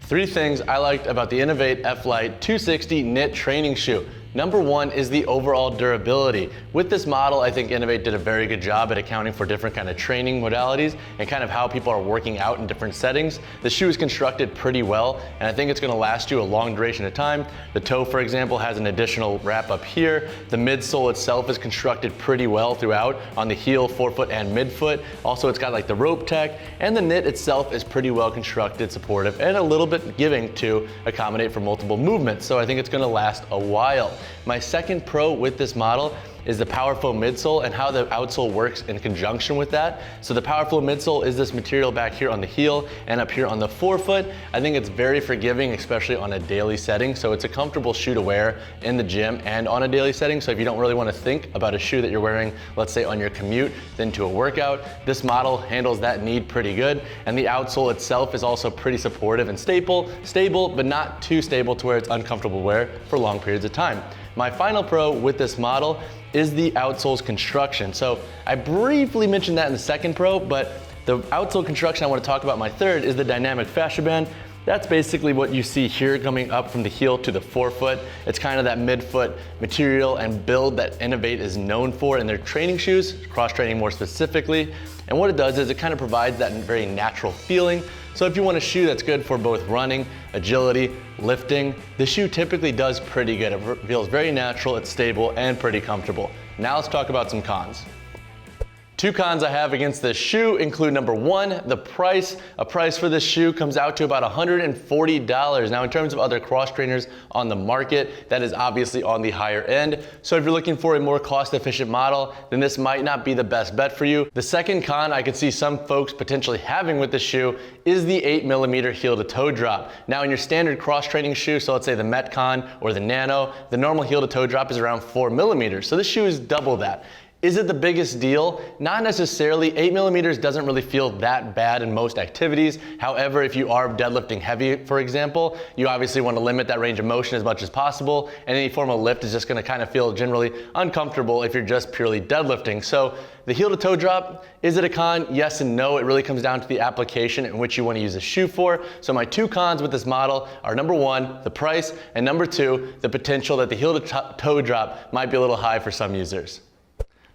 Three things I liked about the Inov-8 F-Lite 260 knit training shoe. Number one is the overall durability. With this model, I think Inov-8 did a very good job at accounting for different kind of training modalities and kind of how people are working out in different settings. The shoe is constructed pretty well, and I think it's gonna last you a long duration of time. The toe, for example, has an additional wrap up here. The midsole itself is constructed pretty well throughout on the heel, forefoot, and midfoot. Also, it's got like the rope tech, and the knit itself is pretty well constructed, supportive, and a little bit giving to accommodate for multiple movements. So I think it's gonna last a while. My second pro with this model is the POWERFLOW midsole and how the outsole works in conjunction with that. So the POWERFLOW midsole is this material back here on the heel and up here on the forefoot. I think it's very forgiving, especially on a daily setting. So it's a comfortable shoe to wear in the gym and on a daily setting. So if you don't really want to think about a shoe that you're wearing, let's say on your commute, then to a workout, this model handles that need pretty good. And the outsole itself is also pretty supportive and stable, but not too stable to where it's uncomfortable to wear for long periods of time. My final pro with this model is the outsole's construction. So I briefly mentioned that in the second pro, but the outsole construction I want to talk about my third is the Dynamic Fascia Band. That's basically what you see here coming up from the heel to the forefoot. It's kind of that midfoot material and build that Inov-8 is known for in their training shoes, cross-training more specifically. And what it does is it kind of provides that very natural feeling. So if you want a shoe that's good for both running, agility, lifting, the shoe typically does pretty good. It feels very natural, it's stable, and pretty comfortable. Now let's talk about some cons. Two cons I have against this shoe include number one, the price. A price for this shoe comes out to about $140. Now in terms of other cross trainers on the market, that is obviously on the higher end. So if you're looking for a more cost efficient model, then this might not be the best bet for you. The second con I could see some folks potentially having with this shoe is the 8mm heel to toe drop. Now in your standard cross training shoe, so let's say the Metcon or the Nano, the normal heel to toe drop is around 4mm. So this shoe is double that. Is it the biggest deal? Not necessarily. 8mm doesn't really feel that bad in most activities. However, if you are deadlifting heavy, for example, you obviously want to limit that range of motion as much as possible, and any form of lift is just going to kind of feel generally uncomfortable if you're just purely deadlifting. So the heel to toe drop, is it a con? Yes and no. It really comes down to the application in which you want to use the shoe for. So my two cons with this model are number one, the price, and number two, the potential that the heel to toe drop might be a little high for some users.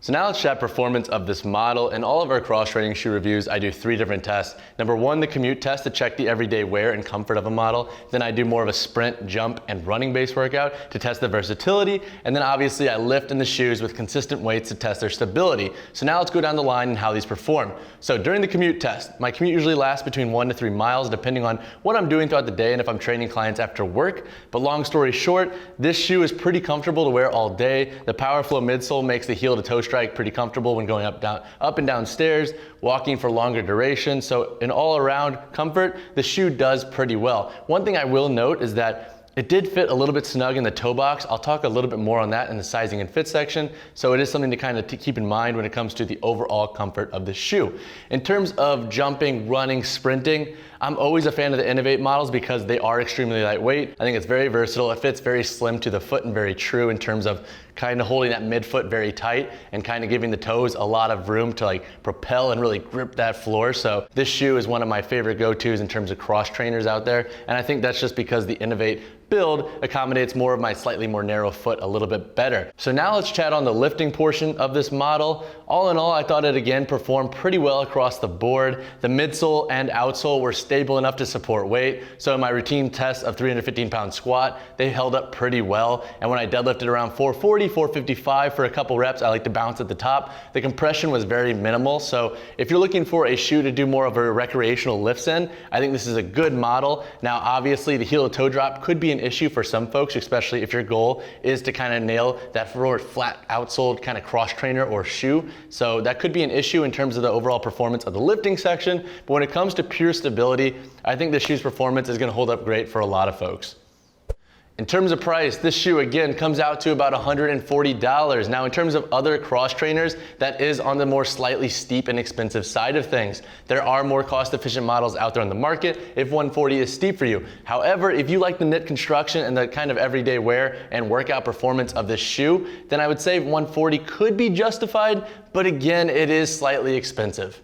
So now let's chat performance of this model. In all of our cross-training shoe reviews, I do three different tests. Number one, the commute test to check the everyday wear and comfort of a model. Then I do more of a sprint, jump, and running-based workout to test the versatility. And then obviously I lift in the shoes with consistent weights to test their stability. So now let's go down the line and how these perform. So during the commute test, my commute usually lasts between 1 to 3 miles depending on what I'm doing throughout the day and if I'm training clients after work. But long story short, this shoe is pretty comfortable to wear all day. The POWERFLOW midsole makes the heel to toe strike pretty comfortable when going up and down stairs, walking for longer duration. So in all around comfort, the shoe does pretty well. One thing I will note is that it did fit a little bit snug in the toe box. I'll talk a little bit more on that in the sizing and fit section. So it is something to kind of keep in mind when it comes to the overall comfort of the shoe. In terms of jumping, running, sprinting, I'm always a fan of the Inov-8 models because they are extremely lightweight. I think it's very versatile. It fits very slim to the foot and very true in terms of kind of holding that midfoot very tight and kind of giving the toes a lot of room to like propel and really grip that floor. So this shoe is one of my favorite go-tos in terms of cross trainers out there. And I think that's just because the Inov-8 build accommodates more of my slightly more narrow foot a little bit better. So now let's chat on the lifting portion of this model. All in all, I thought it again performed pretty well across the board. The midsole and outsole were stable enough to support weight. So in my routine test of 315-pound squat, they held up pretty well. And when I deadlifted around 440, 455 for a couple reps, I like to bounce at the top. The compression was very minimal. So if you're looking for a shoe to do more of a recreational lifts in, I think this is a good model. Now, obviously the heel to toe drop could be an issue for some folks, especially if your goal is to kind of nail that flat outsole kind of cross trainer or shoe. So that could be an issue in terms of the overall performance of the lifting section. But when it comes to pure stability, I think the shoe's performance is going to hold up great for a lot of folks. In terms of price, this shoe again comes out to about $140. Now in terms of other cross trainers, that is on the more slightly steep and expensive side of things. There are more cost efficient models out there on the market if $140 is steep for you. However, if you like the knit construction and the kind of everyday wear and workout performance of this shoe, then I would say $140 could be justified, but again, it is slightly expensive.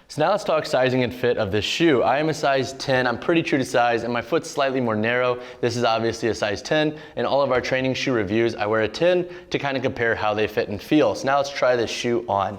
So now let's talk sizing and fit of this shoe. I am a size 10, I'm pretty true to size, and my foot's slightly more narrow. This is obviously a size 10. In all of our training shoe reviews, I wear a 10 to kind of compare how they fit and feel. So now let's try this shoe on.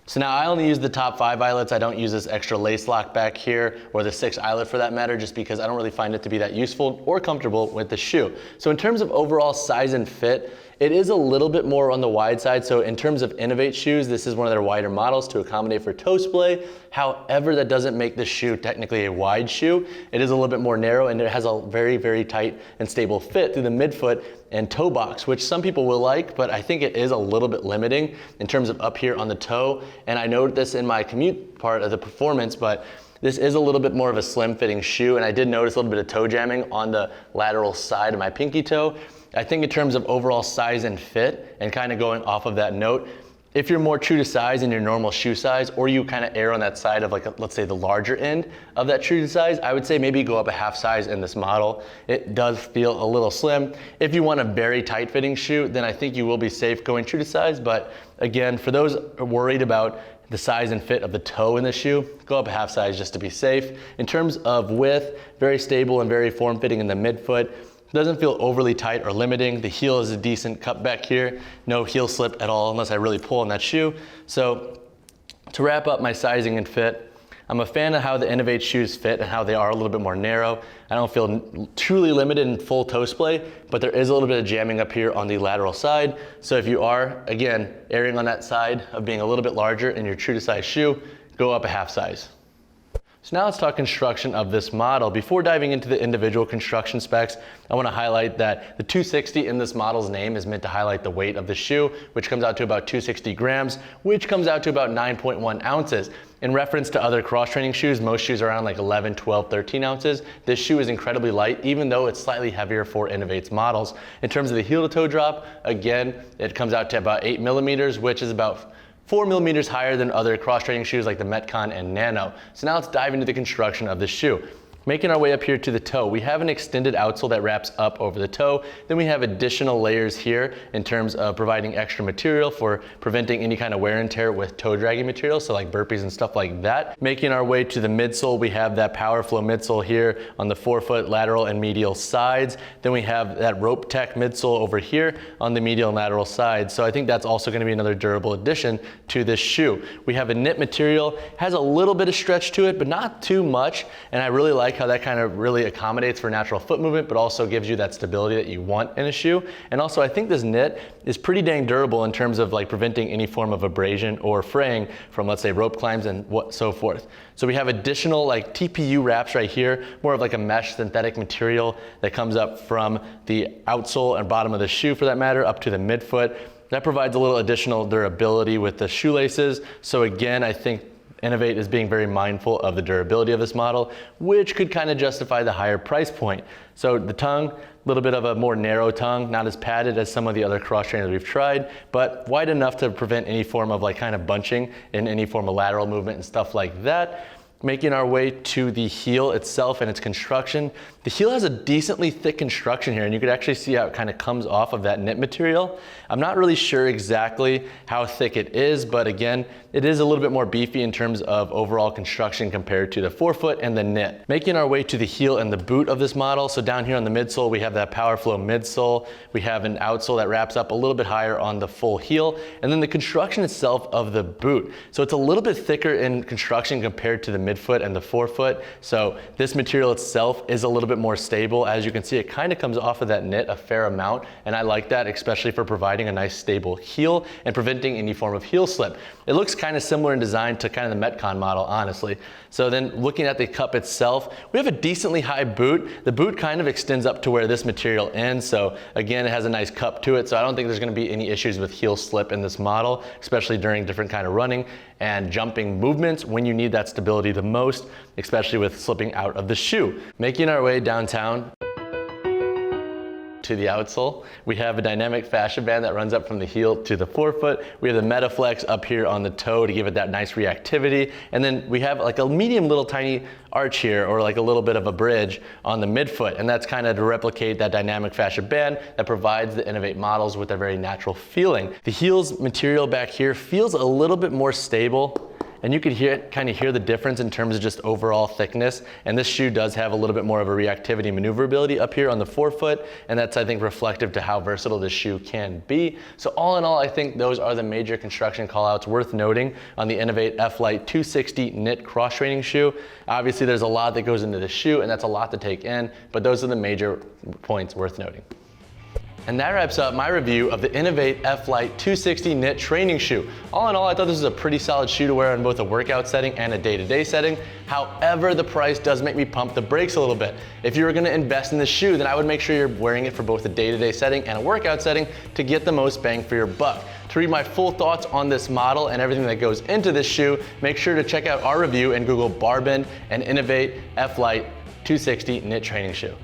So now I only use the top 5 eyelets. I don't use this extra lace lock back here, or the 6 eyelet for that matter, just because I don't really find it to be that useful or comfortable with the shoe. So in terms of overall size and fit, it is a little bit more on the wide side. So in terms of Inov-8 shoes, this is one of their wider models to accommodate for toe splay. However, that doesn't make this shoe technically a wide shoe. It is a little bit more narrow, and it has a very, very tight and stable fit through the midfoot and toe box, which some people will like, but I think it is a little bit limiting in terms of up here on the toe. And I noted this in my commute part of the performance, but this is a little bit more of a slim fitting shoe, and I did notice a little bit of toe jamming on the lateral side of my pinky toe. I think in terms of overall size and fit, and kind of going off of that note, if you're more true to size in your normal shoe size, or you kind of err on that side of let's say the larger end of that true to size, I would say maybe go up a half size in this model. It does feel a little slim. If you want a very tight fitting shoe, then I think you will be safe going true to size. But again, for those worried about the size and fit of the toe in the shoe, go up a half size just to be safe. In terms of width, very stable and very form fitting in the midfoot. Doesn't feel overly tight or limiting. The heel is a decent cut back here. No heel slip at all unless I really pull on that shoe. So to wrap up my sizing and fit, I'm a fan of how the Inov-8 shoes fit and how they are a little bit more narrow. I don't feel truly limited in full toe splay, but there is a little bit of jamming up here on the lateral side. So if you are, again, erring on that side of being a little bit larger in your true to size shoe, go up a half size. So now let's talk construction of this model. Before diving into the individual construction specs, I want to highlight that the 260 in this model's name is meant to highlight the weight of the shoe, which comes out to about 260 grams, which comes out to about 9.1 ounces. In reference to other cross-training shoes, most shoes are around like 11, 12, 13 ounces. This shoe is incredibly light, even though it's slightly heavier for Inov-8's models. In terms of the heel to toe drop, again, it comes out to about 8 millimeters, which is about 4 millimeters higher than other cross-training shoes like the Metcon and Nano. So now let's dive into the construction of the shoe. Making our way up here to the toe, we have an extended outsole that wraps up over the toe. Then we have additional layers here in terms of providing extra material for preventing any kind of wear and tear with toe dragging material, so like burpees and stuff like that. Making our way to the midsole, we have that POWERFLOW midsole here on the forefoot lateral and medial sides. Then we have that rope tech midsole over here on the medial and lateral sides. So I think that's also going to be another durable addition to this shoe. We have a knit material, has a little bit of stretch to it, but not too much, and I really like how that kind of really accommodates for natural foot movement, but also gives you that stability that you want in a shoe. And also I think this knit is pretty dang durable in terms of like preventing any form of abrasion or fraying from, let's say, rope climbs and so forth. So we have additional like TPU wraps right here, more of like a mesh synthetic material that comes up from the outsole and bottom of the shoe for that matter, up to the midfoot. That provides a little additional durability with the shoelaces. So again, I think Inov-8 is being very mindful of the durability of this model, which could kind of justify the higher price point. So the tongue, a little bit of a more narrow tongue, not as padded as some of the other cross trainers we've tried, but wide enough to prevent any form of like kind of bunching in any form of lateral movement and stuff like that. Making our way to the heel itself and its construction. The heel has a decently thick construction here, and you could actually see how it kind of comes off of that knit material. I'm not really sure exactly how thick it is, but again, it is a little bit more beefy in terms of overall construction compared to the forefoot and the knit. Making our way to the heel and the boot of this model. So down here on the midsole, we have that POWERFLOW midsole. We have an outsole that wraps up a little bit higher on the full heel, and then the construction itself of the boot. So it's a little bit thicker in construction compared to the midfoot and the forefoot. So this material itself is a little bit more stable. As you can see, it kind of comes off of that knit a fair amount, and I like that, especially for providing a nice stable heel and preventing any form of heel slip. It looks kind of similar in design to kind of the Metcon model, honestly. So then looking at the cup itself, we have a decently high boot. The boot kind of extends up to where this material ends. So again, it has a nice cup to it. So I don't think there's going to be any issues with heel slip in this model, especially during different kind of running and jumping movements when you need that stability the most, especially with slipping out of the shoe. Making our way downtown to the outsole, we have a dynamic fascia band that runs up from the heel to the forefoot. We have the MetaFlex up here on the toe to give it that nice reactivity. And then we have like a medium little tiny arch here, or like a little bit of a bridge on the midfoot. And that's kind of to replicate that dynamic fascia band that provides the Inov-8 models with a very natural feeling. The heel's material back here feels a little bit more stable And you could kind of hear the difference in terms of just overall thickness. And this shoe does have a little bit more of a reactivity maneuverability up here on the forefoot. And that's, I think, reflective to how versatile this shoe can be. So all in all, I think those are the major construction callouts worth noting on the Inov-8 F-Lite 260 knit cross training shoe. Obviously, there's a lot that goes into the shoe, and that's a lot to take in, but those are the major points worth noting. And that wraps up my review of the Inov-8 F-Lite 260 knit training shoe. All in all, I thought this was a pretty solid shoe to wear in both a workout setting and a day-to-day setting. However, the price does make me pump the brakes a little bit. If you were gonna invest in this shoe, then I would make sure you're wearing it for both a day-to-day setting and a workout setting to get the most bang for your buck. To read my full thoughts on this model and everything that goes into this shoe, make sure to check out our review and Google BarBend and Inov-8 F-Lite 260 knit training shoe.